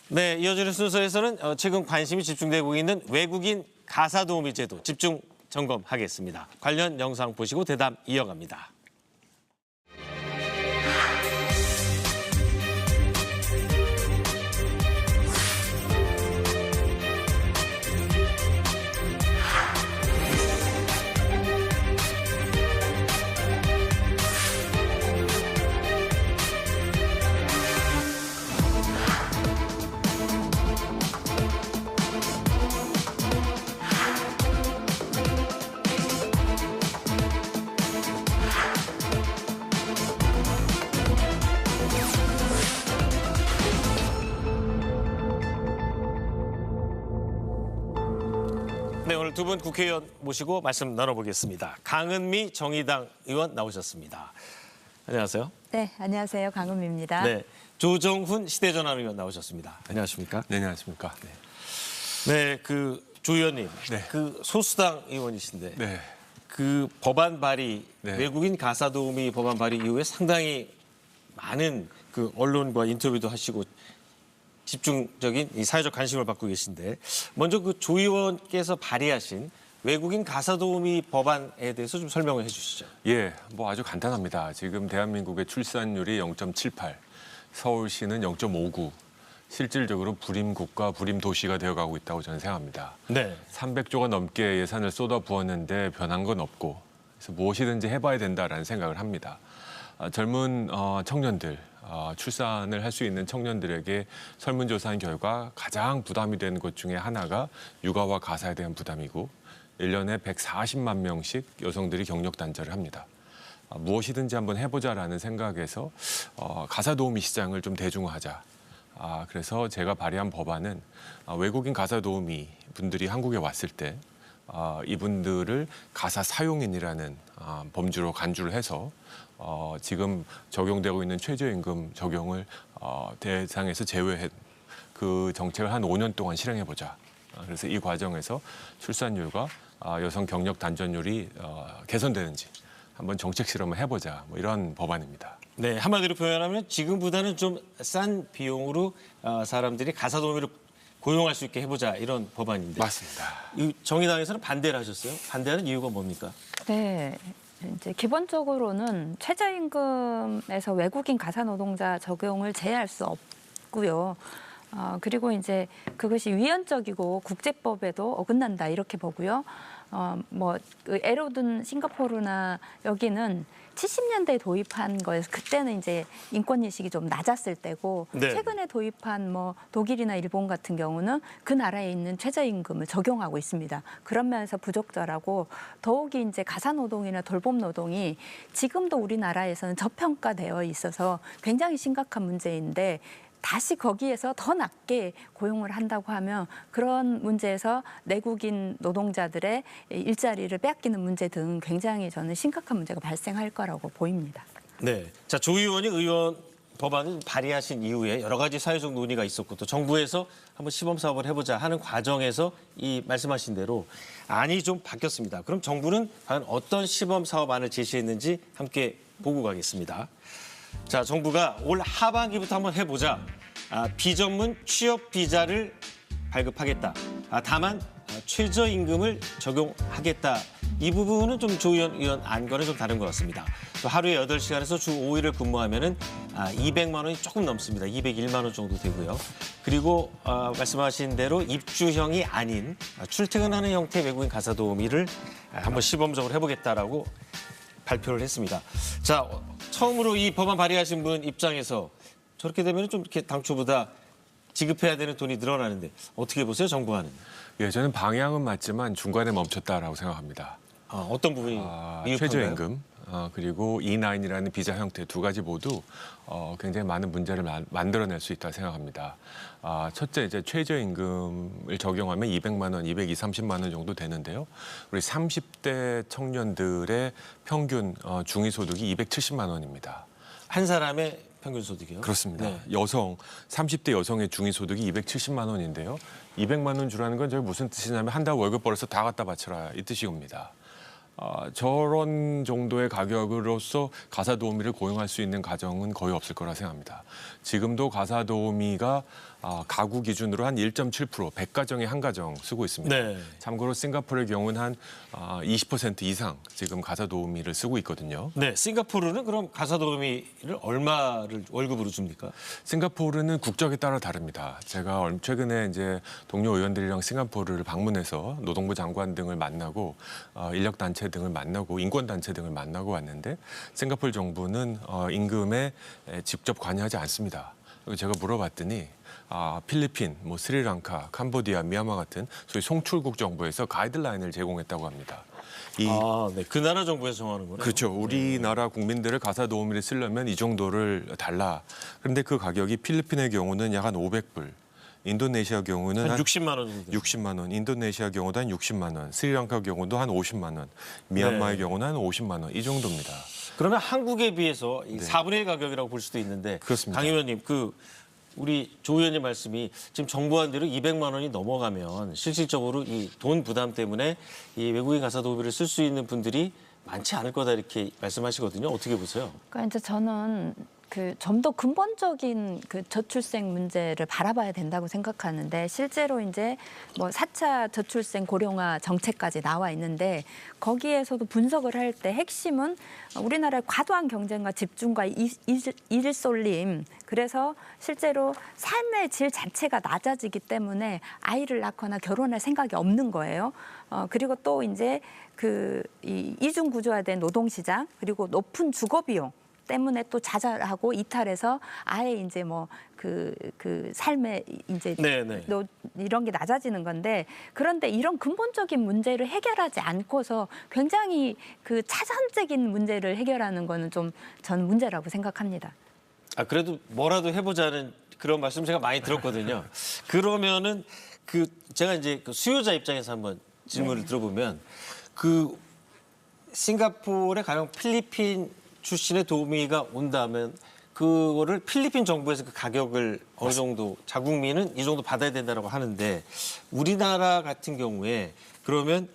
네, 이어지는 순서에서는 최근 관심이 집중되고 있는 외국인 가사도우미 제도 집중 점검하겠습니다. 관련 영상 보시고 대담 이어갑니다. 네, 오늘 두 분 국회의원 모시고 말씀 나눠보겠습니다. 강은미 정의당 의원 나오셨습니다. 안녕하세요. 네, 안녕하세요. 강은미입니다. 네, 조정훈 시대전환 의원 나오셨습니다. 안녕하십니까? 네, 안녕하십니까? 네, 조 의원님, 네. 소수당 의원이신데 네. 그 법안 발의, 네. 외국인 가사도우미 법안 발의 이후에 상당히 많은 그 언론과 인터뷰도 하시고 집중적인 이 사회적 관심을 받고 계신데 먼저 그 조 의원께서 발의하신 외국인 가사도우미 법안에 대해서 좀 설명을 해주시죠. 예, 뭐 아주 간단합니다. 지금 대한민국의 출산율이 0.78, 서울시는 0.59. 실질적으로 불임국가, 불임도시가 되어가고 있다고 저는 생각합니다. 네. 300조가 넘게 예산을 쏟아 부었는데 변한 건 없고 그래서 무엇이든지 해봐야 된다라는 생각을 합니다. 젊은 청년들, 출산을 할 수 있는 청년들에게 설문조사한 결과 가장 부담이 되는 것 중에 하나가 육아와 가사에 대한 부담이고 1년에 140만 명씩 여성들이 경력 단절을 합니다. 무엇이든지 한번 해보자라는 생각에서 가사도우미 시장을 좀 대중화하자. 그래서 제가 발의한 법안은 외국인 가사도우미 분들이 한국에 왔을 때 이분들을 가사 사용인이라는 범주로 간주를 해서 지금 적용되고 있는 최저임금 적용을 대상에서 제외해 그 정책을 한 5년 동안 실행해보자. 그래서 이 과정에서 출산율과 여성 경력 단절률이 개선되는지 한번 정책 실험을 해보자. 뭐 이런 법안입니다. 네, 한마디로 표현하면 지금보다는 좀 싼 비용으로 사람들이 가사도우미를 고용할 수 있게 해보자 이런 법안인데. 맞습니다. 이 정의당에서는 반대를 하셨어요? 반대하는 이유가 뭡니까? 네, 이제 기본적으로는 최저임금에서 외국인 가사노동자 적용을 제외할 수 없고요. 그리고 이제 그것이 위헌적이고 국제법에도 어긋난다 이렇게 보고요. 예로 든 싱가포르나 여기는 70년대에 도입한 거에서 그때는 이제 인권 인식이 좀 낮았을 때고 네. 최근에 도입한 독일이나 일본 같은 경우는 그 나라에 있는 최저임금을 적용하고 있습니다. 그런 면에서 부적절하고 더욱이 이제 가사노동이나 돌봄노동이 지금도 우리나라에서는 저평가되어 있어서 굉장히 심각한 문제인데 다시 거기에서 더 낮게 고용을 한다고 하면 그런 문제에서 내국인 노동자들의 일자리를 빼앗기는 문제 등 굉장히 저는 심각한 문제가 발생할 거라고 보입니다. 네. 자, 조 의원이 의원 법안을 발의하신 이후에 여러 가지 사회적 논의가 있었고 또 정부에서 한번 시범 사업을 해보자 하는 과정에서 이 말씀하신 대로 안이 좀 바뀌었습니다. 그럼 정부는 과연 어떤 시범 사업안을 제시했는지 함께 보고 가겠습니다. 자, 정부가 올 하반기부터 한번 해보자. 비전문 취업 비자를 발급하겠다. 다만 최저임금을 적용하겠다. 이 부분은 좀 조 의원 안과는 좀 다른 것 같습니다. 또 하루에 8시간에서 주 5일을 근무하면은 200만 원이 조금 넘습니다. 201만 원 정도 되고요. 그리고 말씀하신 대로 입주형이 아닌 출퇴근하는 형태의 외국인 가사도우미를 한번 시범적으로 해보겠다라고 발표를 했습니다. 자, 처음으로 이 법안 발의하신 분 입장에서 저렇게 되면 좀 이렇게 당초보다 지급해야 되는 돈이 늘어나는데 어떻게 보세요, 정부안은? 예, 저는 방향은 맞지만 중간에 멈췄다라고 생각합니다. 어떤 부분이 미흡한가요? 최저임금 그리고 E9이라는 비자 형태 두 가지 모두 굉장히 많은 문제를 만들어낼 수 있다 생각합니다. 첫째, 이제 최저임금을 적용하면 200만 원, 230만 원 정도 되는데요. 우리 30대 청년들의 평균 중위소득이 270만 원입니다. 한 사람의 평균 소득이요? 그렇습니다. 네. 30대 여성의 중위소득이 270만 원인데요. 200만 원 주라는 건 저희 무슨 뜻이냐면 한 달 월급 벌어서 다 갖다 바쳐라 이 뜻이옵니다. 저런 정도의 가격으로서 가사도우미를 고용할 수 있는 가정은 거의 없을 거라 생각합니다. 지금도 가사도우미가 가구 기준으로 한 1.7%, 100가정에 한 가정 쓰고 있습니다. 네. 참고로 싱가포르의 경우는 한 20% 이상 지금 가사도우미를 쓰고 있거든요. 네, 싱가포르는 그럼 가사도우미를 얼마를 월급으로 줍니까? 싱가포르는 국적에 따라 다릅니다. 제가 최근에 이제 동료 의원들이랑 싱가포르를 방문해서 노동부 장관 등을 만나고 인력단체 등을 만나고 인권단체 등을 만나고 왔는데 싱가포르 정부는 임금에 직접 관여하지 않습니다. 그리고 제가 물어봤더니 필리핀, 뭐 스리랑카, 캄보디아, 미얀마 같은 소위 송출국 정부에서 가이드라인을 제공했다고 합니다. 네, 그 나라 정부에서 정하는 거네요. 그렇죠. 우리나라 국민들을 가사도우미를 쓰려면 이 정도를 달라. 그런데 그 가격이 필리핀의 경우는 약 한 500불, 인도네시아 경우는 한 60만 원 정도. 60만 원, 인도네시아 경우도 한 60만 원, 스리랑카 경우도 한 50만 원, 미얀마의 네. 경우는 한 50만 원 이 정도입니다. 그러면 한국에 비해서 이 4분의 1 가격이라고 볼 수도 있는데 그렇습니다. 강 의원님, 우리 조 의원님 말씀이 지금 정부한 대로 200만 원이 넘어가면 실질적으로 이 돈 부담 때문에 이 외국인 가사도우미를 쓸 수 있는 분들이 많지 않을 거다 이렇게 말씀하시거든요. 어떻게 보세요? 그러니까 이제 저는 좀 더 근본적인 저출생 문제를 바라봐야 된다고 생각하는데 실제로 이제 뭐 4차 저출생 고령화 정책까지 나와 있는데 거기에서도 분석을 할 때 핵심은 우리나라의 과도한 경쟁과 집중과 일쏠림 그래서 실제로 삶의 질 자체가 낮아지기 때문에 아이를 낳거나 결혼할 생각이 없는 거예요. 그리고 또 이제 이 이중 구조화된 노동시장 그리고 높은 주거 비용 때문에 또 자잘하고 이탈해서 아예 이제 뭐 삶의 이제 네네. 이런 게 낮아지는 건데 그런데 이런 근본적인 문제를 해결하지 않고서 굉장히 차선적인 문제를 해결하는 거는 좀 저는 문제라고 생각합니다. 그래도 뭐라도 해보자는 그런 말씀 제가 많이 들었거든요. 그러면은 제가 이제 수요자 입장에서 한번 질문을 들어보면 싱가포르에 가령 필리핀 출신의 도우미가 온다면 그거를 필리핀 정부에서 그 가격을 어느 정도 자국민은 이 정도 받아야 된다고 하는데 우리나라 같은 경우에 그러면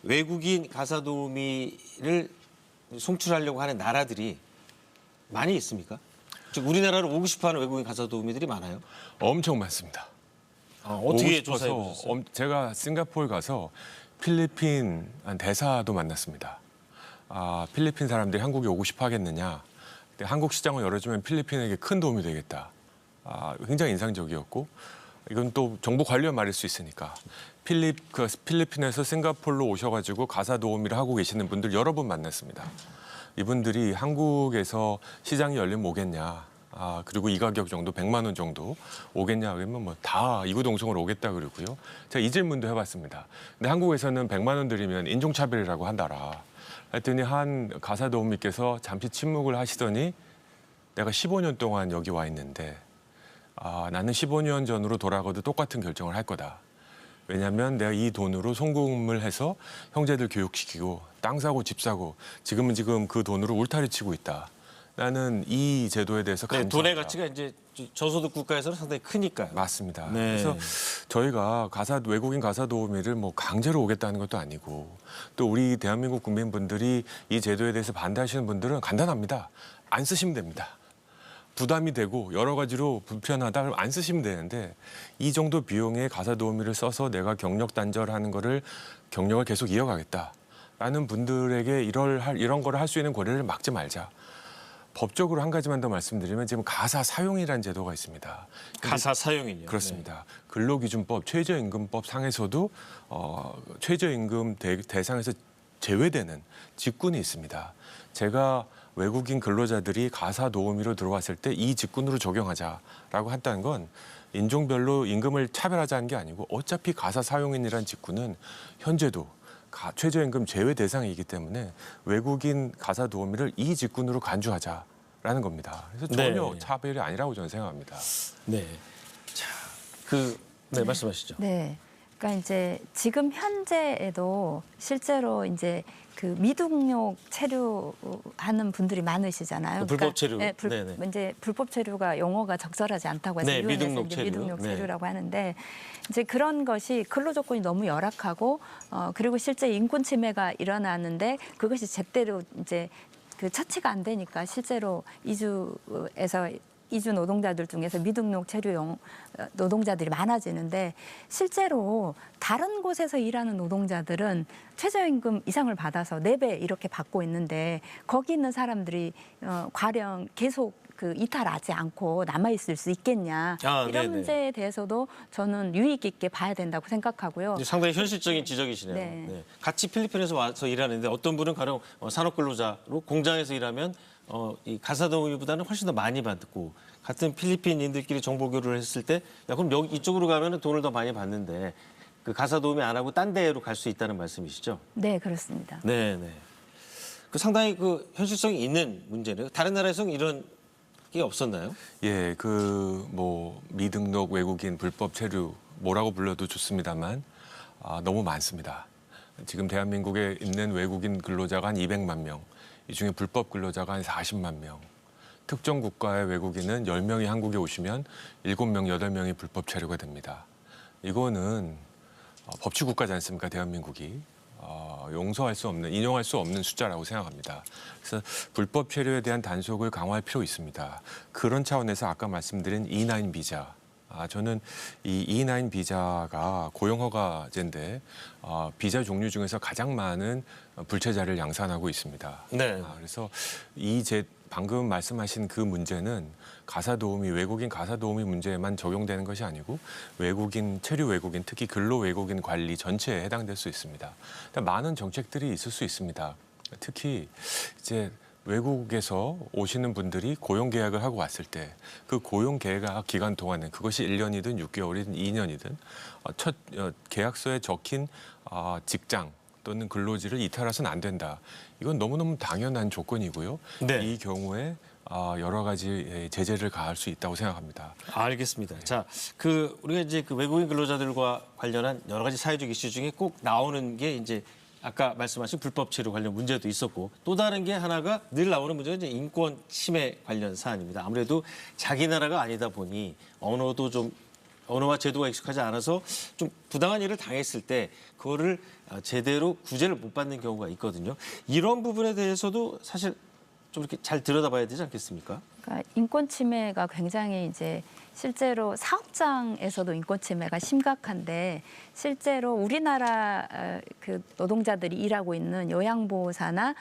외국인 가사도우미를 송출하려고 하는 나라들이 많이 있습니까? 즉 우리나라로 오고 싶어하는 외국인 가사도우미들이 많아요? 엄청 많습니다. 어떻게 조사해 보셨어요? 제가 싱가포르 가서 필리핀 대사도 만났습니다. 필리핀 사람들이 한국에 오고 싶어 하겠느냐. 한국 시장을 열어주면 필리핀에게 큰 도움이 되겠다. 굉장히 인상적이었고 이건 또 정부 관련 말일 수 있으니까 필리핀에서 싱가포르로 오셔가지고 가사 도우미를 하고 계시는 분들 여러 분 만났습니다. 이분들이 한국에서 시장이 열리면 오겠냐. 그리고 이 가격 정도 100만 원 정도 오겠냐 그러면 뭐 다 이구동성으로 오겠다 그러고요. 제가 이 질문도 해봤습니다. 근데 한국에서는 100만 원 드리면 인종차별이라고 한다라. 했더니 한 가사 도우미께서 잠시 침묵을 하시더니 내가 15년 동안 여기 와 있는데 나는 15년 전으로 돌아가도 똑같은 결정을 할 거다. 왜냐하면 내가 이 돈으로 송금을 해서 형제들 교육시키고 땅 사고 집 사고 지금 그 돈으로 울타리 치고 있다. 나는 이 제도에 대해서 감사하다. 돈의 가치가 이제 저소득 국가에서는 상당히 크니까요. 맞습니다. 네. 그래서 저희가 외국인 가사 도우미를 뭐 강제로 오겠다는 것도 아니고 또 우리 대한민국 국민분들이 이 제도에 대해서 반대하시는 분들은 간단합니다. 안 쓰시면 됩니다. 부담이 되고 여러 가지로 불편하다 그러면 안 쓰시면 되는데 이 정도 비용의 가사 도우미를 써서 내가 경력 단절하는 거를 경력을 계속 이어가겠다라는 분들에게 이런 거를 할 수 있는 고려를 막지 말자. 법적으로 한 가지만 더 말씀드리면 지금 가사 사용이라는 제도가 있습니다. 가사 사용이요. 그렇습니다. 근로기준법, 최저임금법 상에서도 최저임금 대상에서 제외되는 직군이 있습니다. 제가 외국인 근로자들이 가사 도우미로 들어왔을 때 이 직군으로 적용하자라고 했다는 건 인종별로 임금을 차별하자는 게 아니고 어차피 가사 사용인이라는 직군은 현재도 최저임금 제외 대상이기 때문에 외국인 가사 도우미를 이 직군으로 간주하자라는 겁니다. 그래서 전혀 네. 차별이 아니라고 저는 생각합니다. 네. 자, 말씀하시죠. 네. 그러니까 이제 지금 현재에도 실제로 이제 미등록 체류하는 분들이 많으시잖아요. 불법 체류. 네, 네네. 이제 불법 체류가 용어가 적절하지 않다고 해서 네, 유엔에서 미등록 이제 체류. 미등록 네. 체류라고 하는데 이제 그런 것이 근로 조건이 너무 열악하고 그리고 실제 인권 침해가 일어나는데 그것이 제대로 이제 처치가 안 되니까 실제로 이주에서 이주 노동자들 중에서 미등록 체류용 노동자들이 많아지는데 실제로 다른 곳에서 일하는 노동자들은 최저임금 이상을 받아서 4배 이렇게 받고 있는데 거기 있는 사람들이 과연 계속 그 이탈하지 않고 남아 있을 수 있겠냐 이런 네네. 문제에 대해서도 저는 유익 있게 봐야 된다고 생각하고요. 상당히 현실적인 지적이시네요. 네. 네. 같이 필리핀에서 와서 일하는데 어떤 분은 가령 산업근로자로 공장에서 일하면 이 가사도우미보다는 훨씬 더 많이 받고 같은 필리핀인들끼리 정보 교류를 했을 때 야, 그럼 여기 이쪽으로 가면 돈을 더 많이 받는데 그 가사도우미 안 하고 딴 데로 갈 수 있다는 말씀이시죠? 네, 그렇습니다. 네, 네. 그 상당히 그 현실성이 있는 문제네요. 다른 나라에서는 이런 게 없었나요? 예, 그 뭐 미등록 외국인 불법 체류 뭐라고 불러도 좋습니다만 너무 많습니다. 지금 대한민국에 있는 외국인 근로자가 한 200만 명, 이 중에 불법 근로자가 한 40만 명. 특정 국가의 외국인은 10명이 한국에 오시면 7명, 8명이 불법 체류가 됩니다. 이거는 법치 국가지 않습니까, 대한민국이. 용서할 수 없는, 인용할 수 없는 숫자라고 생각합니다. 그래서 불법 체류에 대한 단속을 강화할 필요 있습니다. 그런 차원에서 아까 말씀드린 E9 비자. 저는 이 E9 비자가 고용허가제인데 비자 종류 중에서 가장 많은 불체자를 양산하고 있습니다. 네. 그래서 방금 말씀하신 그 문제는 가사도우미, 외국인 가사도우미 문제에만 적용되는 것이 아니고 외국인, 체류 외국인, 특히 근로 외국인 관리 전체에 해당될 수 있습니다. 많은 정책들이 있을 수 있습니다. 특히 이제 외국에서 오시는 분들이 고용 계약을 하고 왔을 때 그 고용 계약 기간 동안은 그것이 1년이든 6개월이든 2년이든 첫 계약서에 적힌 직장 또는 근로지를 이탈해서는 안 된다. 이건 너무너무 당연한 조건이고요. 네. 이 경우에 여러 가지 제재를 가할 수 있다고 생각합니다. 알겠습니다. 자, 우리가 이제 그 외국인 근로자들과 관련한 여러 가지 사회적 이슈 중에 꼭 나오는 게 이제 아까 말씀하신 불법 체류 관련 문제도 있었고 또 다른 게 하나가 늘 나오는 문제가 이제 인권 침해 관련 사안입니다. 아무래도 자기 나라가 아니다 보니 언어와 제도가 익숙하지 않아서 좀 부당한 일을 당했을 때 그거를 제대로 구제를 못 받는 경우가 있거든요. 이런 부분에 대해서도 사실 좀 이렇게 잘 들여다봐야 되지 않겠습니까? 그러니까 인권 침해가 굉장히 이제 실제로 사업장에서도 인권 침해가 심각한데 실제로 우리나라 그 노동자들이 일하고 있는 요양보호사나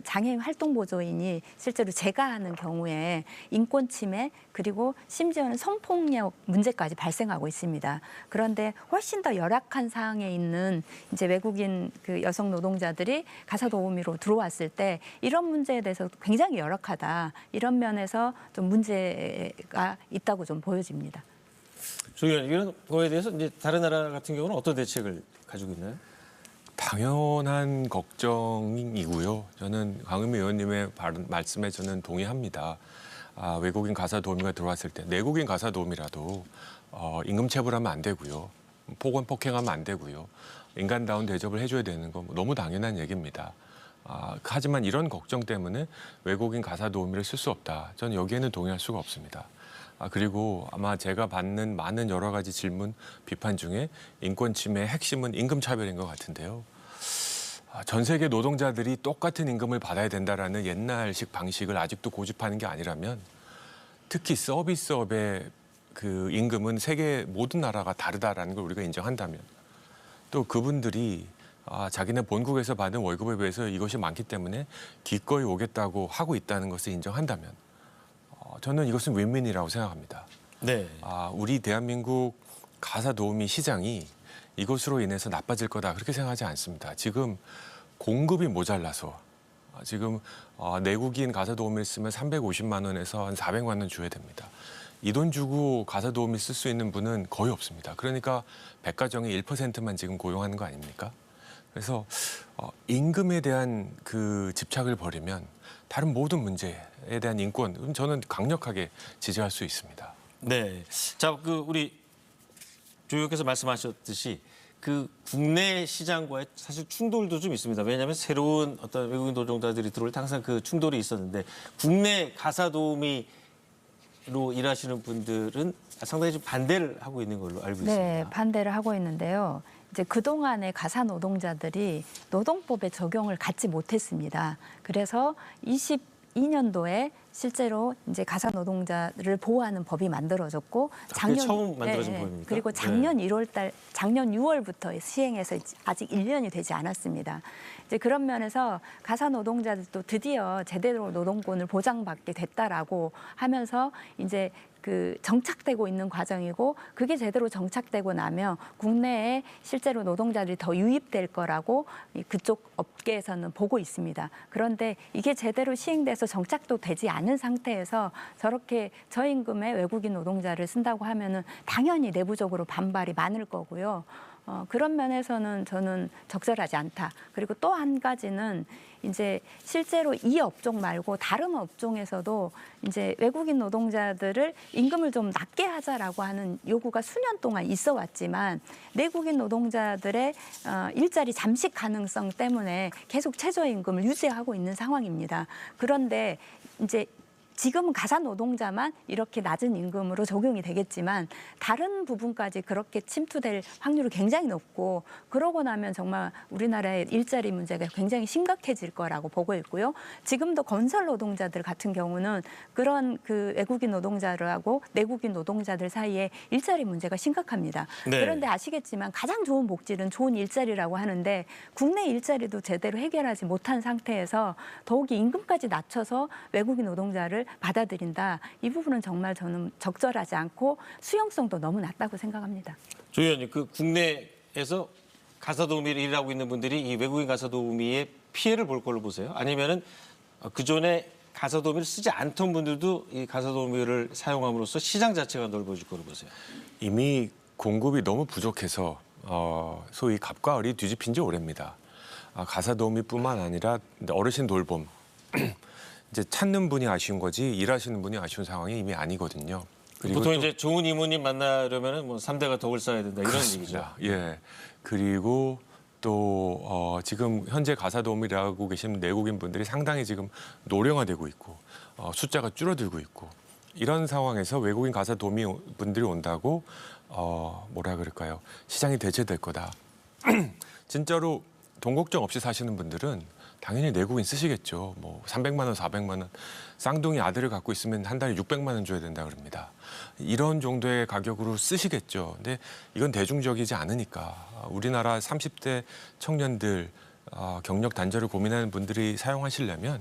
장애인 활동보조인이 실제로 제가 하는 경우에 인권 침해 그리고 심지어는 성폭력 문제까지 발생하고 있습니다. 그런데 훨씬 더 열악한 상황에 있는 이제 외국인 그 여성 노동자들이 가사도우미로 들어왔을 때 이런 문제에 대해서 굉장히 열악하다. 이런 면에서 좀 문제가 있다고 좀 보여집니다. 조 의원, 이런 거에 대해서 이제 다른 나라 같은 경우는 어떤 대책을 가지고 있나요? 당연한 걱정이고요. 저는 강은미 의원님의 말씀에 저는 동의합니다. 외국인 가사도우미가 들어왔을 때 내국인 가사도우미라도 임금 체불하면 안 되고요. 폭언 폭행하면 안 되고요. 인간다운 대접을 해줘야 되는 건 너무 당연한 얘기입니다. 하지만 이런 걱정 때문에 외국인 가사도우미를 쓸 수 없다. 저는 여기에는 동의할 수가 없습니다. 그리고 아마 제가 받는 많은 여러 가지 질문, 비판 중에 인권 침해의 핵심은 임금 차별인 것 같은데요. 전 세계 노동자들이 똑같은 임금을 받아야 된다라는 옛날식 방식을 아직도 고집하는 게 아니라면 특히 서비스업의 그 임금은 세계 모든 나라가 다르다라는 걸 우리가 인정한다면 또 그분들이 자기네 본국에서 받은 월급에 비해서 이것이 많기 때문에 기꺼이 오겠다고 하고 있다는 것을 인정한다면 저는 이것은 윈윈이라고 생각합니다. 네. 우리 대한민국 가사도우미 시장이 이것으로 인해서 나빠질 거다 그렇게 생각하지 않습니다. 지금 공급이 모자라서 지금 내국인 가사도우미를 쓰면 350만 원에서 한 400만 원 줘야 됩니다. 이 돈 주고 가사도우미 쓸 수 있는 분은 거의 없습니다. 그러니까 백가정의 1%만 지금 고용하는 거 아닙니까? 그래서 임금에 대한 그 집착을 버리면 다른 모든 문제에 대한 인권 저는 강력하게 지지할 수 있습니다. 네. 자, 우리 조 의원께서 말씀하셨듯이 그 국내 시장과의 사실 충돌도 좀 있습니다. 왜냐하면 새로운 어떤 외국인 노동자들이 들어올 때 항상 그 충돌이 있었는데 국내 가사도우미로 일하시는 분들은 상당히 좀 반대를 하고 있는 걸로 알고 있습니다. 네, 반대를 하고 있는데요. 이제 그동안의 가사 노동자들이 노동법의 적용을 갖지 못했습니다. 그래서 2002년도에 실제로 이제 가사 노동자를 보호하는 법이 만들어졌고 그게 처음 만들어진 법입니까? 그리고 작년 1월달, 작년 6월부터 시행해서 아직 1년이 되지 않았습니다. 이제 그런 면에서 가사 노동자들도 드디어 제대로 노동권을 보장받게 됐다라고 하면서 이제 그 정착되고 있는 과정이고 그게 제대로 정착되고 나면 국내에 실제로 노동자들이 더 유입될 거라고 그쪽 업계에서는 보고 있습니다. 그런데 이게 제대로 시행돼서 정착도 되지 않은 상태에서 저렇게 저임금의 외국인 노동자를 쓴다고 하면은 당연히 내부적으로 반발이 많을 거고요. 그런 면에서는 저는 적절하지 않다. 그리고 또 한 가지는 이제 실제로 이 업종 말고 다른 업종에서도 이제 외국인 노동자들을 임금을 좀 낮게 하자라고 하는 요구가 수년 동안 있어 왔지만 내국인 노동자들의 일자리 잠식 가능성 때문에 계속 최저임금을 유지하고 있는 상황입니다. 그런데 이제 지금은 가사 노동자만 이렇게 낮은 임금으로 적용이 되겠지만 다른 부분까지 그렇게 침투될 확률이 굉장히 높고 그러고 나면 정말 우리나라의 일자리 문제가 굉장히 심각해질 거라고 보고 있고요. 지금도 건설 노동자들 같은 경우는 그런 그 외국인 노동자들하고 내국인 노동자들 사이에 일자리 문제가 심각합니다. 네. 그런데 아시겠지만 가장 좋은 복지는 좋은 일자리라고 하는데 국내 일자리도 제대로 해결하지 못한 상태에서 더욱이 임금까지 낮춰서 외국인 노동자를 받아들인다. 이 부분은 정말 저는 적절하지 않고 수용성도 너무 낮다고 생각합니다. 조 의원님, 그 국내에서 가사도우미를 일하고 있는 분들이 이 외국인 가사도우미의 피해를 볼 걸로 보세요? 아니면은 그전에 가사도우미를 쓰지 않던 분들도 이 가사도우미를 사용함으로써 시장 자체가 넓어질 걸로 보세요? 이미 공급이 너무 부족해서 소위 갑과 을이 뒤집힌 지 오래입니다. 가사도우미뿐만 아니라 어르신 돌봄 이제 찾는 분이 아쉬운 거지 일하시는 분이 아쉬운 상황이 이미 아니거든요. 그리고 보통 또, 이제 좋은 이모님 만나려면은 뭐 3대가 덕을 쌓아야 된다 이런 얘기죠. 예. 그리고 또 지금 현재 가사도우미라고 계신 내국인 분들이 상당히 지금 노령화되고 있고 숫자가 줄어들고 있고 이런 상황에서 외국인 가사도우미 분들이 온다고 뭐라 그럴까요? 시장이 대체될 거다. 진짜로 돈 걱정 없이 사시는 분들은 당연히 내국인 쓰시겠죠. 뭐 300만 원, 400만 원. 쌍둥이 아들을 갖고 있으면 한 달에 600만 원 줘야 된다 그럽니다. 이런 정도의 가격으로 쓰시겠죠. 근데 이건 대중적이지 않으니까 우리나라 30대 청년들 경력 단절을 고민하는 분들이 사용하시려면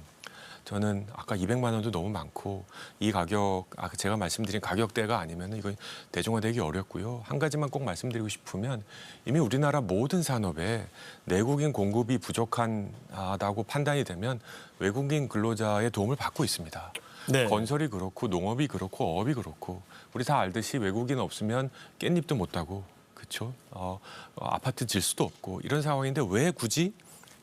저는 아까 200만 원도 너무 많고 이 가격 제가 말씀드린 가격대가 아니면 이거 대중화되기 어렵고요. 한 가지만 꼭 말씀드리고 싶으면 이미 우리나라 모든 산업에 내국인 공급이 부족하다고 판단이 되면 외국인 근로자의 도움을 받고 있습니다. 네. 건설이 그렇고 농업이 그렇고 어업이 그렇고 우리 다 알듯이 외국인 없으면 깻잎도 못 따고 그렇죠? 아파트 질 수도 없고 이런 상황인데 왜 굳이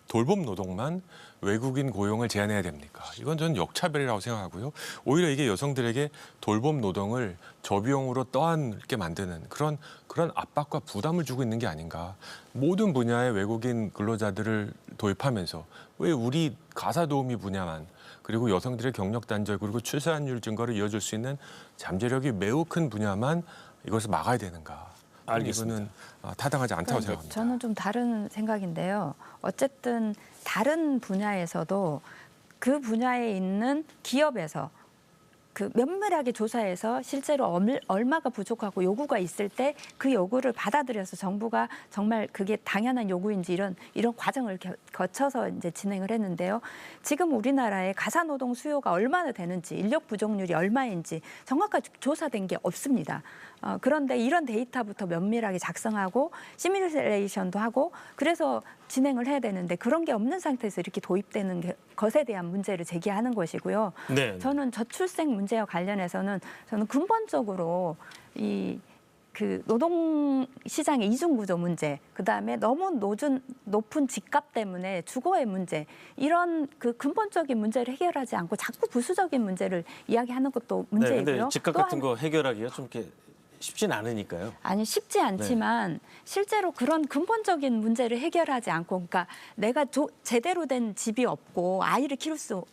돌봄 노동만 외국인 고용을 제한해야 됩니까? 이건 저는 역차별이라고 생각하고요. 오히려 이게 여성들에게 돌봄 노동을 저비용으로 떠안게 만드는 그런 압박과 부담을 주고 있는 게 아닌가. 모든 분야의 외국인 근로자들을 도입하면서 왜 우리 가사도우미 분야만 그리고 여성들의 경력 단절 그리고 출산율 증가를 이어줄 수 있는 잠재력이 매우 큰 분야만 이것을 막아야 되는가. 알겠습니다. 이거는 타당하지 않다고 생각합니다. 저는 좀 다른 생각인데요. 어쨌든 다른 분야에서도 그 분야에 있는 기업에서 그 면밀하게 조사해서 실제로 얼마가 부족하고 요구가 있을 때 그 요구를 받아들여서 정부가 정말 그게 당연한 요구인지 이런 과정을 거쳐서 이제 진행을 했는데요. 지금 우리나라의 가사노동 수요가 얼마나 되는지 인력 부족률이 얼마인지 정확하게 조사된 게 없습니다. 그런데 이런 데이터부터 면밀하게 작성하고 시뮬레이션도 하고 그래서 진행을 해야 되는데 그런 게 없는 상태에서 이렇게 도입되는 것에 대한 문제를 제기하는 것이고요. 네. 저는 저출생 문제와 관련해서는 저는 근본적으로 그 노동 시장의 이중 구조 문제, 그다음에 너무 높은 집값 때문에 주거의 문제, 이런 그 근본적인 문제를 해결하지 않고 자꾸 부수적인 문제를 이야기하는 것도 문제이고요. 네, 근데 집값 같은 거 해결하기가 좀 이렇게 쉽진 않으니까요. 아니 쉽지 않지만 실제로 그런 근본적인 문제를 해결하지 않고 그러니까 내가 제대로 된 집이 없고 아이를 키울 수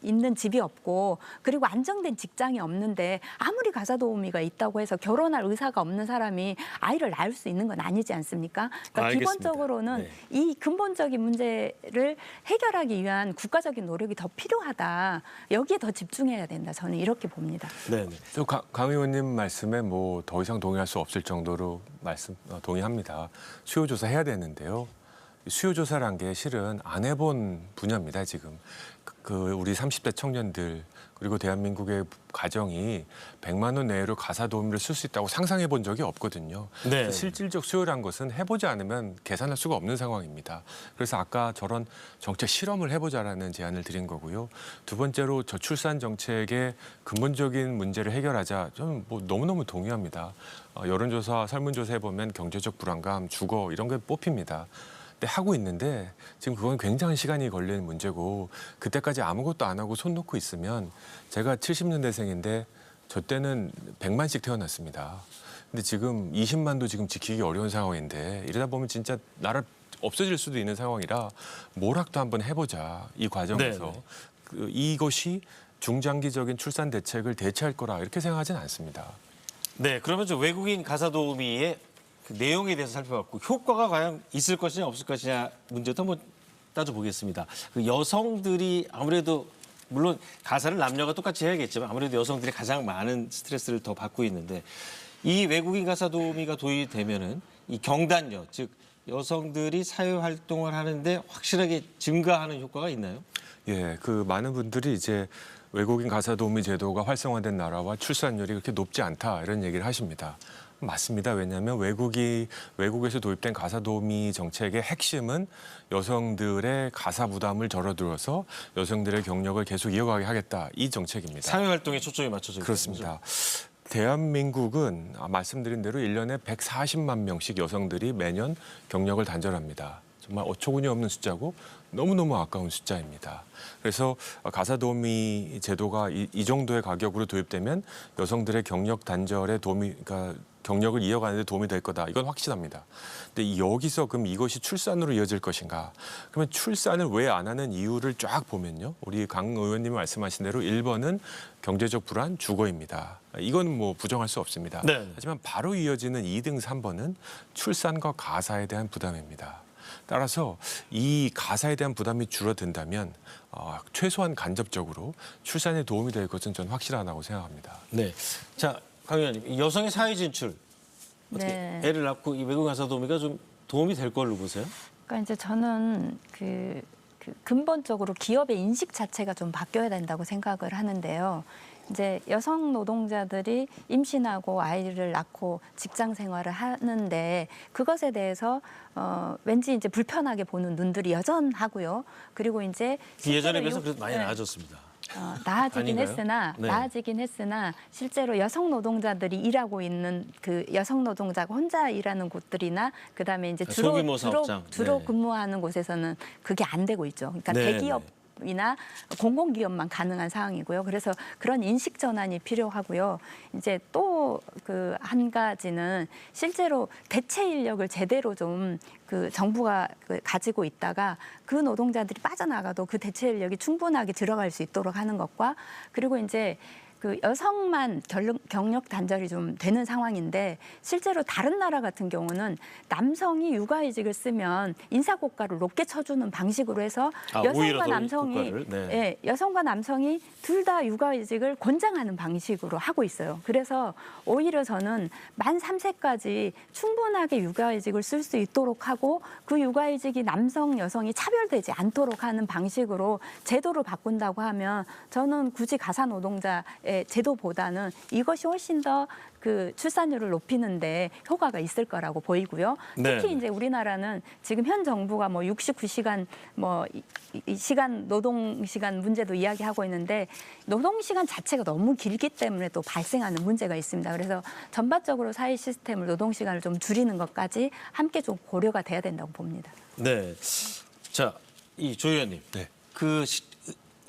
있는 집이 없고 그리고 안정된 직장이 없는데 아무리 가사 도우미가 있다고 해서 결혼할 의사가 없는 사람이 아이를 낳을 수 있는 건 아니지 않습니까? 그러니까 알겠습니다. 기본적으로는 네. 이 근본적인 문제를 해결하기 위한 국가적인 노력이 더 필요하다. 여기에 더 집중해야 된다. 저는 이렇게 봅니다. 네. 저 강 의원님 말씀에 뭐 더 이상 동의할 수 없을 정도로 동의합니다. 수요 조사 해야 되는데요. 수요 조사란 게 실은 안 해본 분야입니다. 지금 우리 30대 청년들 그리고 대한민국의 가정이 100만 원 내외로 가사 도우미를 쓸 수 있다고 상상해 본 적이 없거든요. 네. 실질적 수요란 것은 해보지 않으면 계산할 수가 없는 상황입니다. 그래서 아까 저런 정책 실험을 해보자라는 제안을 드린 거고요. 두 번째로 저출산 정책의 근본적인 문제를 해결하자. 저는 뭐 너무너무 동의합니다. 여론조사, 설문조사에 보면 경제적 불안감, 주거 이런 게 뽑힙니다. 근데 하고 있는데 지금 그건 굉장히 시간이 걸리는 문제고 그때까지 아무것도 안 하고 손 놓고 있으면 제가 70년대생인데 저 때는 100만씩 태어났습니다. 근데 지금 20만도 지금 지키기 어려운 상황인데 이러다 보면 진짜 나라 없어질 수도 있는 상황이라 뭐라도 한번 해보자. 이 과정에서. 이것이 중장기적인 출산 대책을 대체할 거라 이렇게 생각하지는 않습니다. 네, 그러면 저 외국인 가사 도우미의 그 내용에 대해서 살펴봤고 효과가 과연 있을 것이냐 없을 것이냐 문제도 한번 따져보겠습니다. 그 여성들이 아무래도 물론 가사를 남녀가 똑같이 해야겠지만 아무래도 여성들이 가장 많은 스트레스를 더 받고 있는데 이 외국인 가사 도우미가 도입되면은 이 경단녀 즉 여성들이 사회 활동을 하는데 확실하게 증가하는 효과가 있나요? 예, 그 많은 분들이 이제 외국인 가사 도우미 제도가 활성화된 나라와 출산율이 그렇게 높지 않다 이런 얘기를 하십니다. 맞습니다. 왜냐하면 외국에서 도입된 가사 도우미 정책의 핵심은 여성들의 가사 부담을 줄어들어서 여성들의 경력을 계속 이어가게 하겠다 이 정책입니다. 사회 활동에 초점이 맞춰져 있는 그렇습니다. 대한민국은 말씀드린 대로 1년에 140만 명씩 여성들이 매년 경력을 단절합니다. 정말 어처구니 없는 숫자고 너무너무 아까운 숫자입니다. 그래서 가사 도우미 제도가 이 정도의 가격으로 도입되면 여성들의 경력 단절에 그러니까 경력을 이어가는 데 도움이 될 거다. 이건 확실합니다. 근데 여기서 그럼 이것이 출산으로 이어질 것인가? 그러면 출산을 왜 안 하는 이유를 쫙 보면요. 우리 강 의원님이 말씀하신 대로 1번은 경제적 불안, 주거입니다. 이건 뭐 부정할 수 없습니다. 네. 하지만 바로 이어지는 2등, 3번은 출산과 가사에 대한 부담입니다. 따라서 이 가사에 대한 부담이 줄어든다면 최소한 간접적으로 출산에 도움이 될 것은 저는 확실하다고 생각합니다. 네. 자, 강 의원님, 여성의 사회 진출 어떻게 네. 애를 낳고 이 외국 가사 도우미가 좀 도움이 될 걸로 보세요? 그러니까 이제 저는 그 근본적으로 기업의 인식 자체가 좀 바뀌어야 된다고 생각을 하는데요. 이제 여성 노동자들이 임신하고 아이를 낳고 직장 생활을 하는데 그것에 대해서 왠지 이제 불편하게 보는 눈들이 여전하고요. 그리고 이제 예전에 실제로 비해서 그래도 많이 네. 나아졌습니다. 나아지긴 아닌가요? 했으나 실제로 여성 노동자들이 일하고 있는 그 여성 노동자가 혼자 일하는 곳들이나 그다음에 이제 소규모 사업장. 주로 네. 근무하는 곳에서는 그게 안 되고 있죠. 그러니까 네, 대기업 이나 공공기업만 가능한 상황이고요. 그래서 그런 인식 전환이 필요하고요. 이제 또 그 한 가지는 실제로 대체 인력을 제대로 좀 그 정부가 가지고 있다가 그 노동자들이 빠져나가도 그 대체 인력이 충분하게 들어갈 수 있도록 하는 것과 그리고 이제 그 여성만 경력 단절이 좀 되는 상황인데 실제로 다른 나라 같은 경우는 남성이 육아이직을 쓰면 인사고과를 높게 쳐주는 방식으로 해서 오히려 여성과 더 남성이 고과를, 네. 예, 여성과 남성이 둘 다 육아이직을 권장하는 방식으로 하고 있어요. 그래서 오히려 저는 만 3세까지 충분하게 육아이직을 쓸 수 있도록 하고 그 육아이직이 남성, 여성이 차별되지 않도록 하는 방식으로 제도를 바꾼다고 하면 저는 굳이 가사노동자의 제도보다는 이것이 훨씬 더 그 출산율을 높이는데 효과가 있을 거라고 보이고요. 특히 네. 이제 우리나라는 지금 현 정부가 뭐 69시간 이 시간 노동 시간 문제도 이야기하고 있는데 노동 시간 자체가 너무 길기 때문에 또 발생하는 문제가 있습니다. 그래서 전반적으로 사회 시스템을 노동 시간을 좀 줄이는 것까지 함께 좀 고려가 돼야 된다고 봅니다. 네. 자, 이 조 의원님. 네.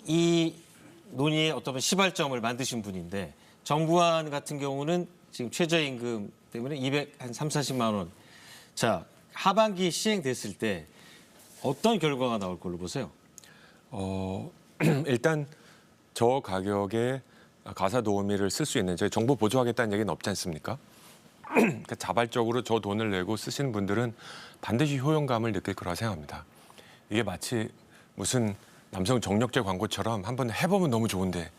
이 논의의 어떤 시발점을 만드신 분인데 정부안 같은 경우는 지금 최저임금 때문에 230만 원. 자, 하반기 시행됐을 때 어떤 결과가 나올 걸로 보세요? 일단 저 가격에 가사 도우미를 쓸 수 있는 저희 정부 보조하겠다는 얘기는 없지 않습니까? 그러니까 자발적으로 저 돈을 내고 쓰시는 분들은 반드시 효용감을 느낄 거라 생각합니다. 이게 마치 무슨 남성 정력제 광고처럼 한번 해보면 너무 좋은데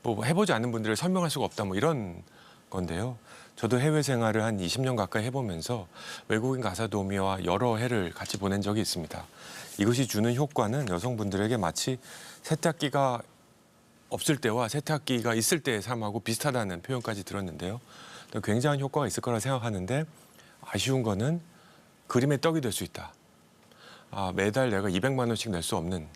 뭐 해보지 않는 분들을 설명할 수가 없다 뭐 이런 건데요. 저도 해외 생활을 한 20년 가까이 해보면서 외국인 가사 도우미와 여러 해를 같이 보낸 적이 있습니다. 이것이 주는 효과는 여성분들에게 마치 세탁기가 없을 때와 세탁기가 있을 때의 삶하고 비슷하다는 표현까지 들었는데요. 굉장한 효과가 있을 거라 생각하는데 아쉬운 거는 그림의 떡이 될 수 있다. 매달 내가 200만 원씩 낼 수 없는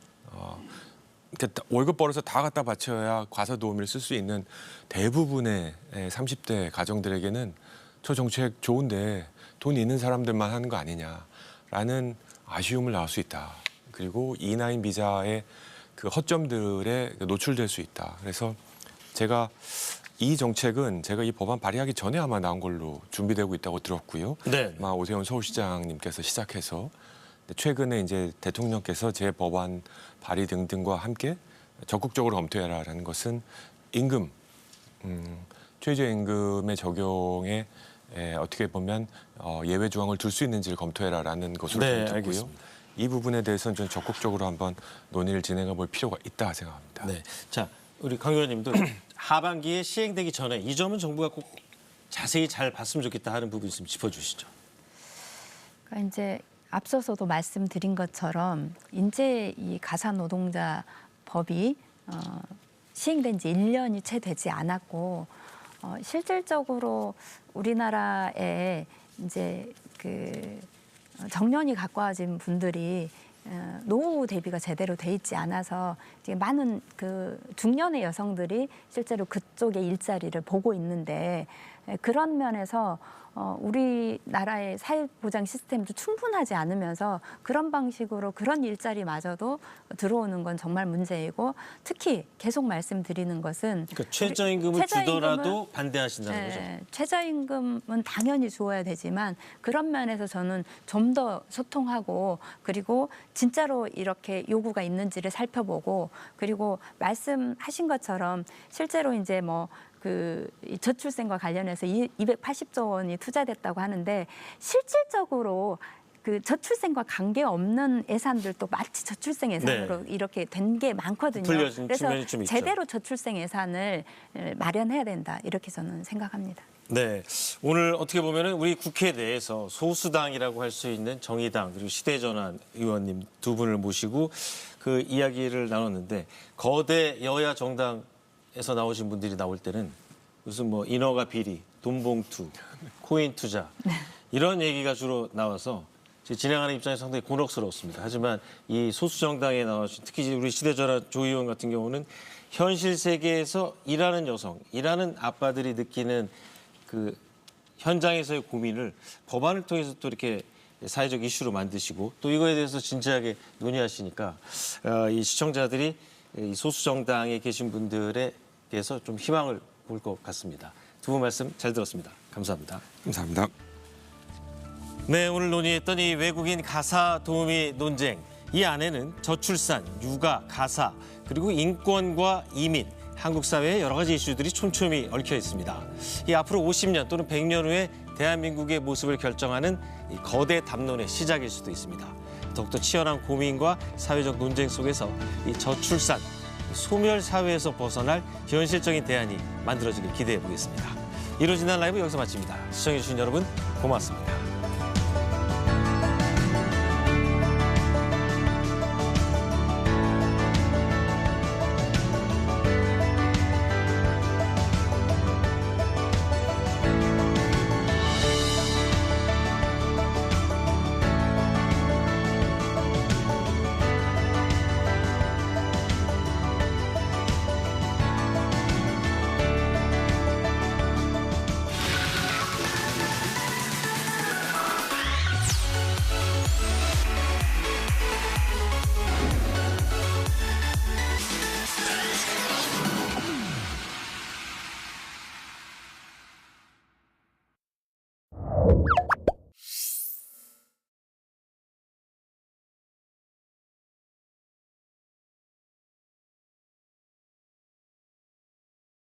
월급 벌어서 다 갖다 바쳐야 가사 도우미를 쓸 수 있는 대부분의 30대 가정들에게는 저 정책 좋은데 돈 있는 사람들만 하는 거 아니냐라는 아쉬움을 낳을 수 있다. 그리고 E9 비자의 그 허점들에 노출될 수 있다. 그래서 제가 이 정책은 제가 이 법안 발의하기 전에 아마 나온 걸로 준비되고 있다고 들었고요. 네. 아마 오세훈 서울시장님께서 시작해서 최근에 이제 대통령께서 제 법안 발의 등등과 함께 적극적으로 검토해라라는 것은 임금, 최저임금의 적용에 어떻게 보면 예외 조항을 둘 수 있는지를 검토해라라는 것으로 네, 듣고요. 알겠습니다. 이 부분에 대해서는 좀 적극적으로 한번 논의를 진행해 볼 필요가 있다 생각합니다. 네. 자, 우리 강 의원님도 하반기에 시행되기 전에 이 점은 정부가 꼭 자세히 잘 봤으면 좋겠다 하는 부분 있으면 짚어주시죠. 그러니까 이제 앞서서도 말씀드린 것처럼 이제 이 가사 노동자 법이 시행된 지 1년이 채 되지 않았고 실질적으로 우리나라에 이제 그 정년이 가까워진 분들이 노후 대비가 제대로 돼 있지 않아서 이제 많은 그 중년의 여성들이 실제로 그쪽의 일자리를 보고 있는데 그런 면에서 우리나라의 사회보장 시스템도 충분하지 않으면서 그런 방식으로 그런 일자리마저도 들어오는 건 정말 문제이고 특히 계속 말씀드리는 것은 그러니까 최저임금을 주더라도 반대하신다는 거죠. 최저임금은 당연히 주어야 되지만 그런 면에서 저는 좀 더 소통하고 그리고 진짜로 이렇게 요구가 있는지를 살펴보고 그리고 말씀하신 것처럼 실제로 이제 이 저출생과 관련해서 280조 원이 투자됐다고 하는데 실질적으로 그 저출생과 관계없는 예산들도 마치 저출생 예산으로 이렇게 된 게 많거든요. 풀려진 그래서 측면이 좀 있죠. 제대로 저출생 예산을 마련해야 된다. 이렇게 저는 생각합니다. 네, 오늘 어떻게 보면은 우리 국회 내에서 소수당이라고 할 수 있는 정의당 그리고 시대전환 의원님 두 분을 모시고 그 이야기를 나눴는데 거대 여야 정당에서 나오신 분들이 나올 때는 무슨 인허가 비리, 돈봉투, 코인 투자 이런 얘기가 주로 나와서 진행하는 입장에서 상당히 곤혹스러웠습니다. 하지만 이 소수 정당에 나오신 특히 우리 시대전환 조 의원 같은 경우는 현실 세계에서 일하는 여성, 일하는 아빠들이 느끼는 그 현장에서의 고민을 법안을 통해서 또 이렇게 사회적 이슈로 만드시고 또 이거에 대해서 진지하게 논의하시니까 이 시청자들이 이 소수 정당에 계신 분들에 대해서 좀 희망을 볼 것 같습니다. 두 분 말씀 잘 들었습니다. 감사합니다. 감사합니다. 네, 오늘 논의했던 이 외국인 가사 도우미 논쟁. 이 안에는 저출산, 육아, 가사, 그리고 인권과 이민, 한국 사회의 여러 가지 이슈들이 촘촘히 얽혀 있습니다. 이 앞으로 50년 또는 100년 후의 대한민국의 모습을 결정하는 이 거대 담론의 시작일 수도 있습니다. 더욱더 치열한 고민과 사회적 논쟁 속에서 이 저출산, 소멸 사회에서 벗어날 현실적인 대안이 만들어지길 기대해 보겠습니다. 이루어진 한 라이브 여기서 마칩니다. 시청해주신 여러분 고맙습니다.